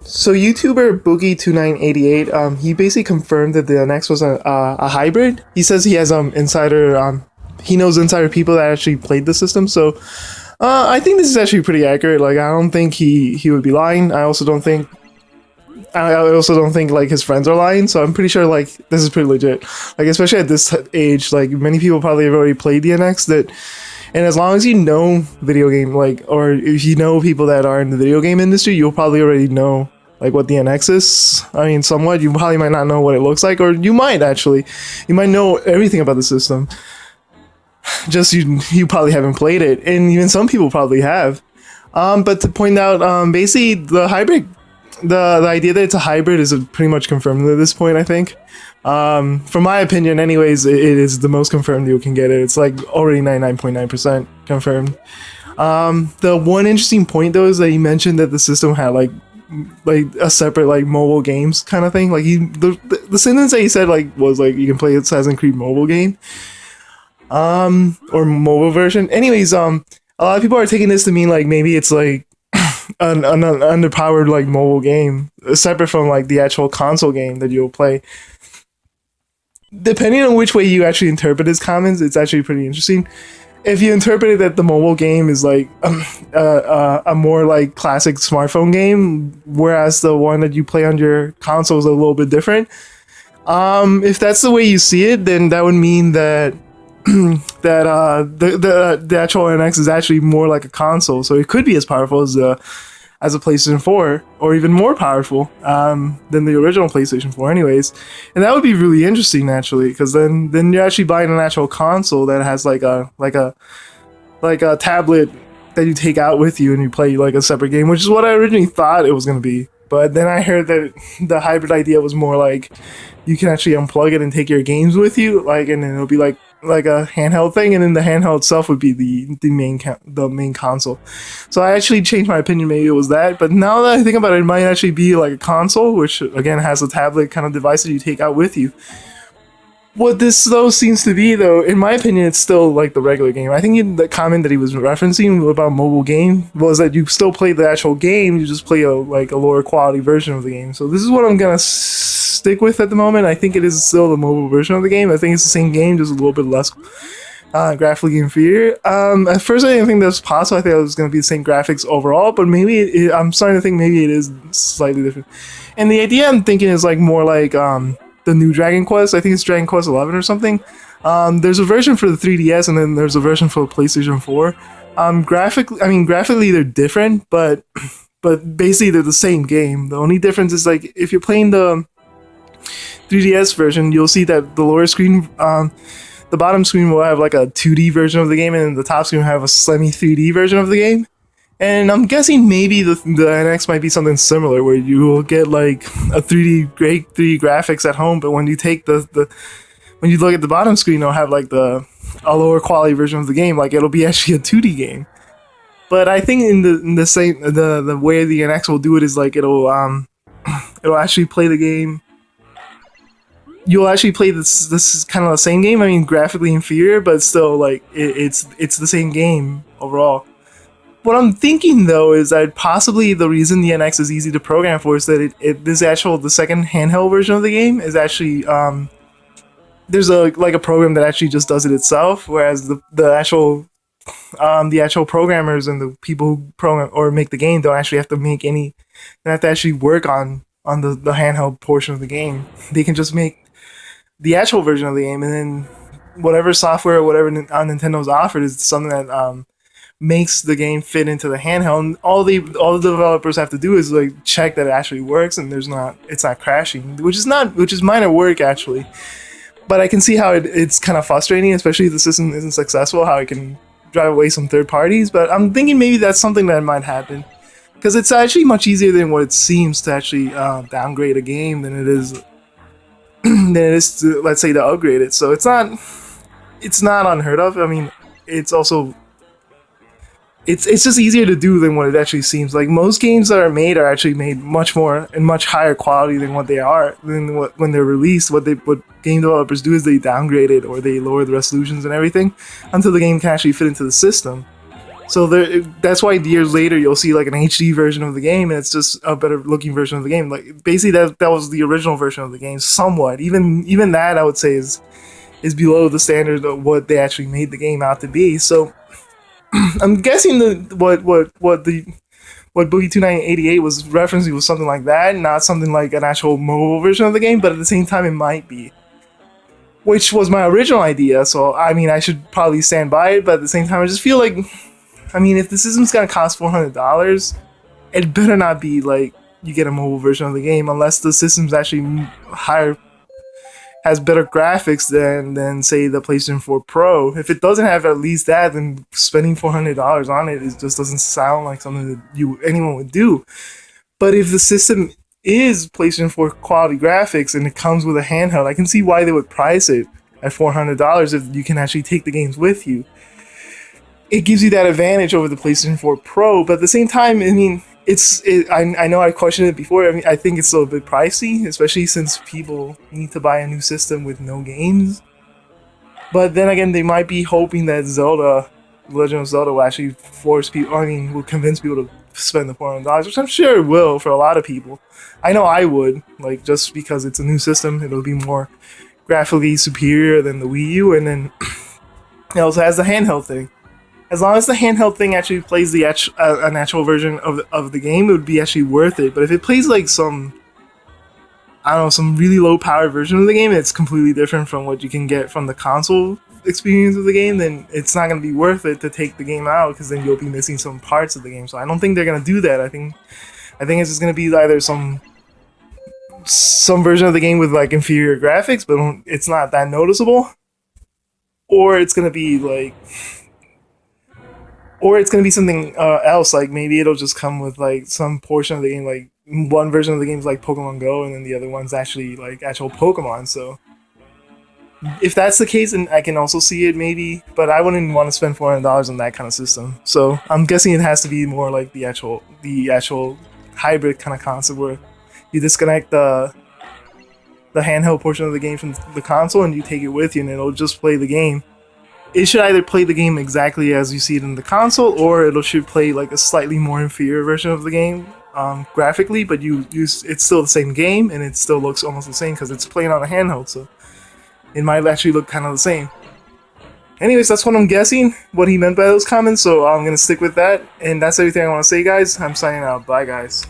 So YouTuber Boogie2988, he basically confirmed that the NX was a hybrid. He says he has insider he knows insider people that actually played the system. So I think this is actually pretty accurate. Like I don't think he would be lying. I also don't think like his friends are lying. So I'm pretty sure like this is pretty legit. Like especially at this age, like many people probably have already played the NX that. And as long as you know video game, like, or if you know people that are in the video game industry, you'll probably already know like what the NX is. I mean, somewhat. You probably might not know what it looks like, or you might actually. You might know everything about the system. Just you probably haven't played it, and even some people probably have. But to point out, basically the hybrid, the idea that it's a hybrid is pretty much confirmed at this point. I think. From my opinion, anyways, it is the most confirmed you can get it. It's like already 99.9% confirmed. The one interesting point though is that he mentioned that the system had like a separate like mobile games kind of thing. Like the sentence that he said like was like you can play Assassin's Creed mobile game, or mobile version. Anyways, a lot of people are taking this to mean like maybe it's like an underpowered like mobile game, separate from like the actual console game that you'll play. Depending on which way you actually interpret his comments, it's actually pretty interesting. If you interpret it that the mobile game is like a more like classic smartphone game, whereas the one that you play on your console is a little bit different. If that's the way you see it, then that would mean that the actual NX is actually more like a console, so it could be as powerful as a PlayStation 4, or even more powerful than the original PlayStation 4 anyways. And that would be really interesting actually, because then you're actually buying an actual console that has like a tablet that you take out with you and you play like a separate game, which is what I originally thought it was going to be. But then I heard that the hybrid idea was more like you can actually unplug it and take your games with you, like, and then it'll be like a handheld thing, and then the handheld itself would be the main console. So I actually changed my opinion. Maybe it was that, but now that I think about it, it might actually be like a console, which again has a tablet kind of device that you take out with you. What this though seems to be, though, in my opinion, it's still like the regular game. I think the comment that he was referencing about mobile game was that you still play the actual game, you just play a lower quality version of the game. So this is what I'm gonna stick with at the moment. I think it is still the mobile version of the game. I think it's the same game, just a little bit less graphically inferior. At first, I didn't think that was possible. I think it was going to be the same graphics overall, but maybe I'm starting to think maybe it is slightly different. And the idea I'm thinking is like more like the new Dragon Quest. I think it's Dragon Quest 11 or something. There's a version for the 3DS, and then there's a version for PlayStation 4. Graphically they're different, but basically they're the same game. The only difference is like if you're playing the 3DS version, you'll see that the lower screen, the bottom screen will have like a 2D version of the game, and the top screen will have a semi 3D version of the game. And I'm guessing maybe the NX might be something similar, where you will get like a 3D graphics at home, but when you take when you look at the bottom screen, it'll have like a lower quality version of the game, like it'll be actually a 2D game. But I think in the same the way the NX will do it is like it'll actually play the game. You'll actually play this is kind of the same game. I mean, graphically inferior, but still like it's the same game overall. What I'm thinking though is that possibly the reason the NX is easy to program for is that the second handheld version of the game is actually there's a program that actually just does it itself, whereas the actual programmers and the people who program or make the game don't actually have to make any. They have to actually work on the handheld portion of the game. They can just make the actual version of the game, and then whatever software or whatever Nintendo's offered is something that makes the game fit into the handheld. And all the developers have to do is like check that it actually works, and it's not crashing, which is minor work actually. But I can see how it's kind of frustrating, especially if the system isn't successful, how it can drive away some third parties. But I'm thinking maybe that's something that might happen, because it's actually much easier than what it seems to actually downgrade a game than it is to, let's say, to upgrade it. So it's not unheard of. I mean, it's also it's just easier to do than what it actually seems. Like most games that are actually made much more and much higher quality than what they are when they're released. What game developers do is they downgrade it or they lower the resolutions and everything until the game can actually fit into the system. So that's why years later you'll see like an HD version of the game, and it's just a better looking version of the game. Like basically that was the original version of the game, somewhat. Even that I would say is below the standard of what they actually made the game out to be. So I'm guessing what Boogie 2988 was referencing was something like that, not something like an actual mobile version of the game, but at the same time it might be. Which was my original idea, so I mean I should probably stand by it, but at the same time I just feel like, I mean, if the system's gonna cost $400, it better not be like you get a mobile version of the game unless the system's actually higher, has better graphics than say the PlayStation 4 Pro. If it doesn't have at least that, then spending $400 on it just doesn't sound like something that anyone would do. But if the system is PlayStation 4 quality graphics and it comes with a handheld, I can see why they would price it at $400 if you can actually take the games with you. It gives you that advantage over the PlayStation 4 Pro, but at the same time, I mean, I know I questioned it before. I mean, I think it's still a bit pricey, especially since people need to buy a new system with no games. But then again, they might be hoping that Legend of Zelda will actually force people, I mean, will convince people to spend the $400, which I'm sure it will for a lot of people. I know I would, like, just because it's a new system, it'll be more graphically superior than the Wii U, and then it also has the handheld thing. As long as the handheld thing actually plays the an actual version of the game, it would be actually worth it. But if it plays like some, I don't know, some really low power version of the game, it's completely different from what you can get from the console experience of the game, then it's not going to be worth it to take the game out, because then you'll be missing some parts of the game. So I don't think they're going to do that. I think it's just going to be either some version of the game with like inferior graphics, but it's not that noticeable, or it's going to be like, or it's going to be something else, like maybe it'll just come with like some portion of the game, like one version of the game is like Pokemon Go, and then the other one's actually like actual Pokemon. So if that's the case, then I can also see it maybe, but I wouldn't want to spend $400 on that kind of system. So I'm guessing it has to be more like the actual hybrid kind of concept where you disconnect the handheld portion of the game from the console and you take it with you, and it'll just play the game. It should either play the game exactly as you see it in the console, or it should play like a slightly more inferior version of the game graphically, but it's still the same game, and it still looks almost the same because it's playing on a handheld, so it might actually look kind of the same. Anyways, that's what I'm guessing, what he meant by those comments, so I'm going to stick with that, and that's everything I want to say, guys. I'm signing out. Bye, guys.